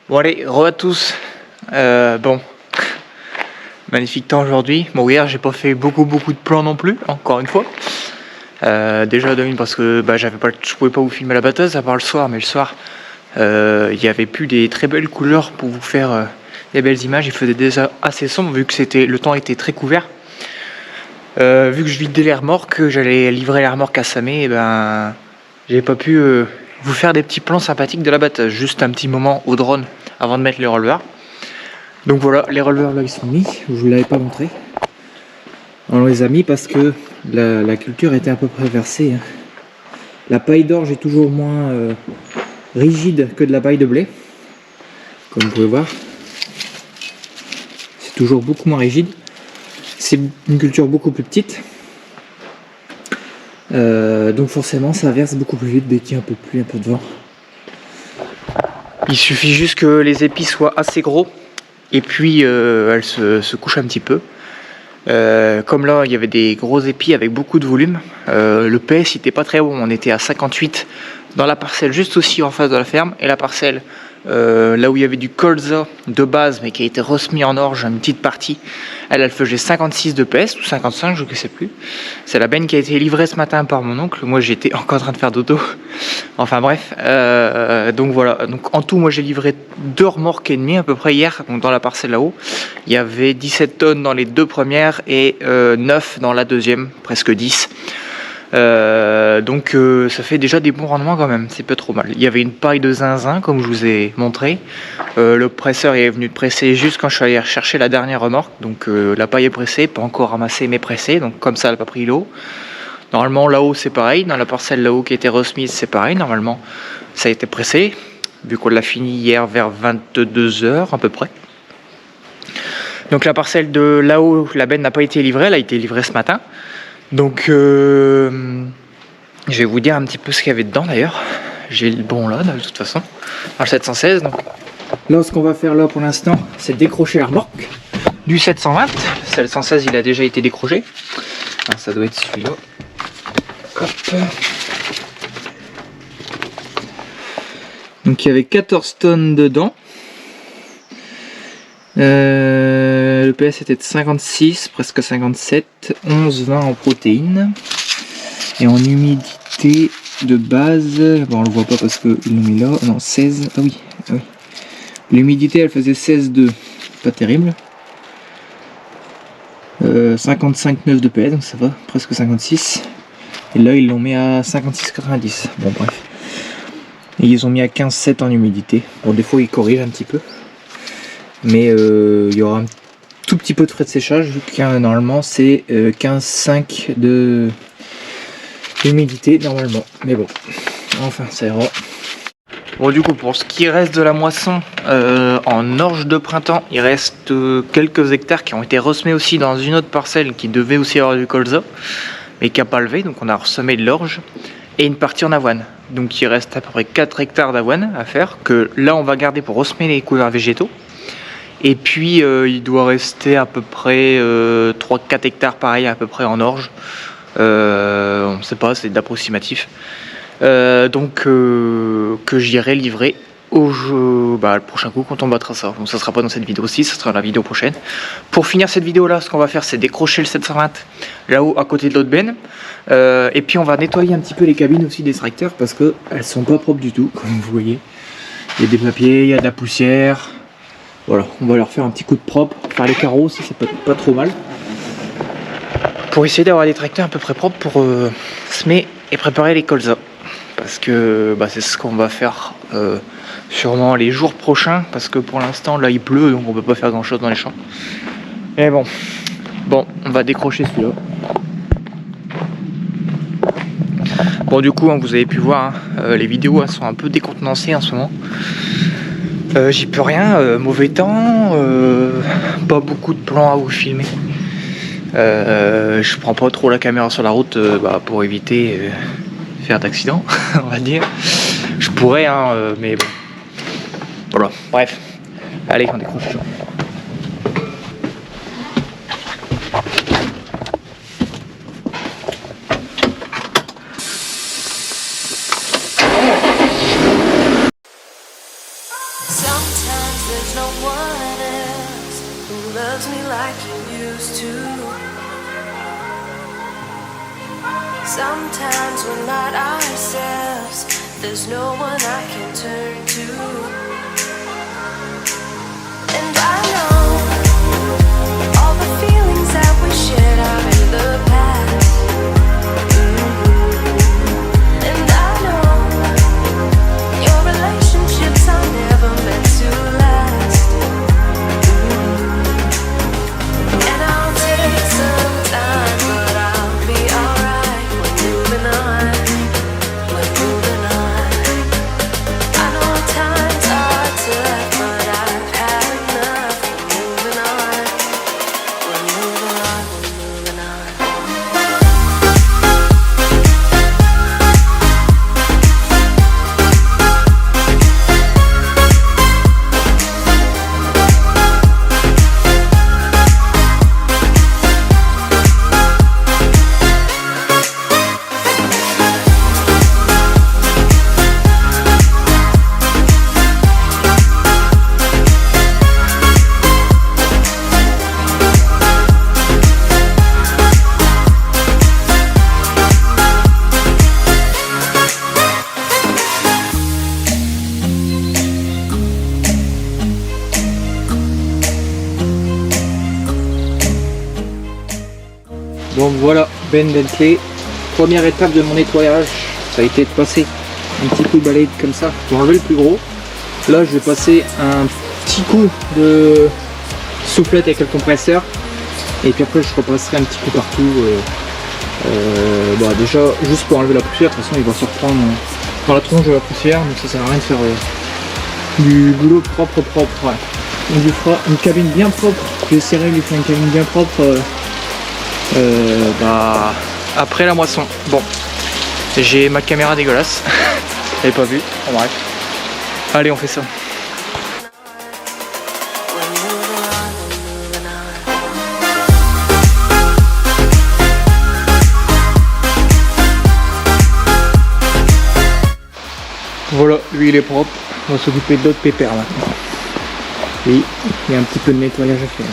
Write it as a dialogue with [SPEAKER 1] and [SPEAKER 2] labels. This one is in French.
[SPEAKER 1] Bon allez, re à tous. Bon, magnifique temps aujourd'hui. Bon, hier j'ai pas fait beaucoup de plans non plus, encore une fois. Déjà de une parce que je pouvais pas vous filmer la batteuse à part le soir, mais le soir il y avait plus des très belles couleurs pour vous faire des belles images. Il faisait déjà assez sombre vu que le temps était très couvert. Vu que je vidais les remorques, j'allais livrer les remorques à Samé, et ben j'ai pas pu vous faire des petits plans sympathiques de la batteuse. Juste un petit moment au drone avant de mettre les releveurs. Donc voilà, les releveurs là ils sont mis, je vous l'avais pas montré. On les a mis parce que la culture était à peu près versée. La paille d'orge est toujours moins rigide que de la paille de blé, comme vous pouvez voir. C'est toujours beaucoup moins rigide. C'est une culture beaucoup plus petite. Donc forcément ça verse beaucoup plus vite dès qu'il y a un peu de pluie, un peu de vent. Il suffit juste que les épis soient assez gros et puis elles se couchent un petit peu. Comme là il y avait des gros épis avec beaucoup de volume, le PS n'était pas très bon, on était à 58 dans la parcelle juste aussi en face de la ferme, et la parcelle là où il y avait du colza de base mais qui a été remis en orge, une petite partie, elle faisait 56 de PS ou 55, je ne sais plus. C'est la benne qui a été livrée ce matin par mon oncle, moi j'étais encore en train de faire dodo. Enfin bref, donc voilà, donc en tout moi j'ai livré 2 remorques et demie à peu près hier, donc dans la parcelle là-haut. Il y avait 17 tonnes dans les 2 premières et 9 dans la deuxième, presque 10. Donc ça fait déjà des bons rendements quand même, c'est pas trop mal. Il y avait une paille de zinzin comme je vous ai montré. Le presseur est venu de presser juste quand je suis allé chercher la dernière remorque. Donc la paille est pressée, pas encore ramassée mais pressée, donc comme ça elle n'a pas pris l'eau. Normalement là-haut c'est pareil, dans la parcelle là-haut qui a été remise c'est pareil, normalement ça a été pressé, vu qu'on l'a fini hier vers 22h à peu près. Donc la parcelle de là-haut, la benne n'a pas été livrée, elle a été livrée ce matin. Donc je vais vous dire un petit peu ce qu'il y avait dedans d'ailleurs. J'ai le bon là de toute façon, dans le 716. Donc là ce qu'on va faire là pour l'instant c'est décrocher la remorque du 720. Le 716 il a déjà été décroché. Alors, ça doit être celui-là. Hop. Donc il y avait 14 tonnes dedans. Le PS était de 56, presque 57, 11-20 en protéines. Et en humidité de base, bon on le voit pas parce qu'ils l'ont mis là, non 16, ah oui. L'humidité elle faisait 16,2, pas terrible. 55,9 de PS, donc ça va, presque 56. Et là ils l'ont mis à 56,90, bon bref. Et ils ont mis à 15,7 en humidité. Bon des fois ils corrigent un petit peu. Mais il y aura un tout petit peu de frais de séchage vu que normalement c'est 15,5 de d'humidité normalement. Mais bon, enfin ça ira. Bon du coup pour ce qui reste de la moisson en orge de printemps, il reste quelques hectares qui ont été ressemés aussi dans une autre parcelle qui devait aussi avoir du colza mais qui n'a pas levé, donc on a ressemé de l'orge et une partie en avoine. Donc il reste à peu près 4 hectares d'avoine à faire que là on va garder pour ressemer les couverts végétaux. Et puis il doit rester à peu près 3-4 hectares pareil à peu près en orge. On ne sait pas, c'est d'approximatif. Donc que j'irai livrer le prochain coup quand on battra ça. Donc ça sera pas dans cette vidéo-ci, ça sera dans la vidéo prochaine. Pour finir cette vidéo là, ce qu'on va faire c'est décrocher le 720 là-haut à côté de l'autre benne. Et puis on va nettoyer un petit peu les cabines aussi des tracteurs parce qu'elles sont pas propres du tout, comme vous voyez. Il y a des papiers, il y a de la poussière. Voilà, on va leur faire un petit coup de propre, faire les carreaux aussi, c'est pas trop mal. Pour essayer d'avoir des tracteurs à peu près propres pour semer et préparer les colzas. Parce que c'est ce qu'on va faire sûrement les jours prochains, parce que pour l'instant là il pleut, donc on peut pas faire grand chose dans les champs. Mais bon, on va décrocher celui-là. Bon du coup, vous avez pu voir, les vidéos sont un peu décontenancées en ce moment. J'y peux rien, mauvais temps, pas beaucoup de plans à vous filmer. Je prends pas trop la caméra sur la route pour éviter faire d'accident, on va dire. Je pourrais, mais bon. Voilà, bref. Allez, on décroche.
[SPEAKER 2] Sometimes There's no one else who loves me like you used to. Sometimes we're not ourselves. There's no one I can turn to. And I know all the feelings that we shared are in the past. And I know your relationships are never meant to last. And I'll take some time, but I'll be alright. We're moving on. We're moving on. I know times are tough, but I've had enough. We're moving on. We're moving on. We're moving on.
[SPEAKER 1] Donc voilà, Ben Bentley, première étape de mon nettoyage, ça a été de passer un petit coup de balai comme ça pour enlever le plus gros. Là je vais passer un petit coup de soufflette avec le compresseur et puis après je repasserai un petit coup partout. Déjà juste pour enlever la poussière, de toute façon il va se reprendre dans la tronche de la poussière, donc ça sert à rien de faire du boulot propre. Ouais. On lui fera une cabine bien propre, je vais essayer de lui faire une cabine bien propre. Après la moisson. Bon, j'ai ma caméra dégueulasse. J'avais pas vu. Bon, bref. Allez, on fait ça. Voilà, lui il est propre. On va s'occuper d'autres pépères maintenant. Oui, il y a un petit peu de nettoyage à faire.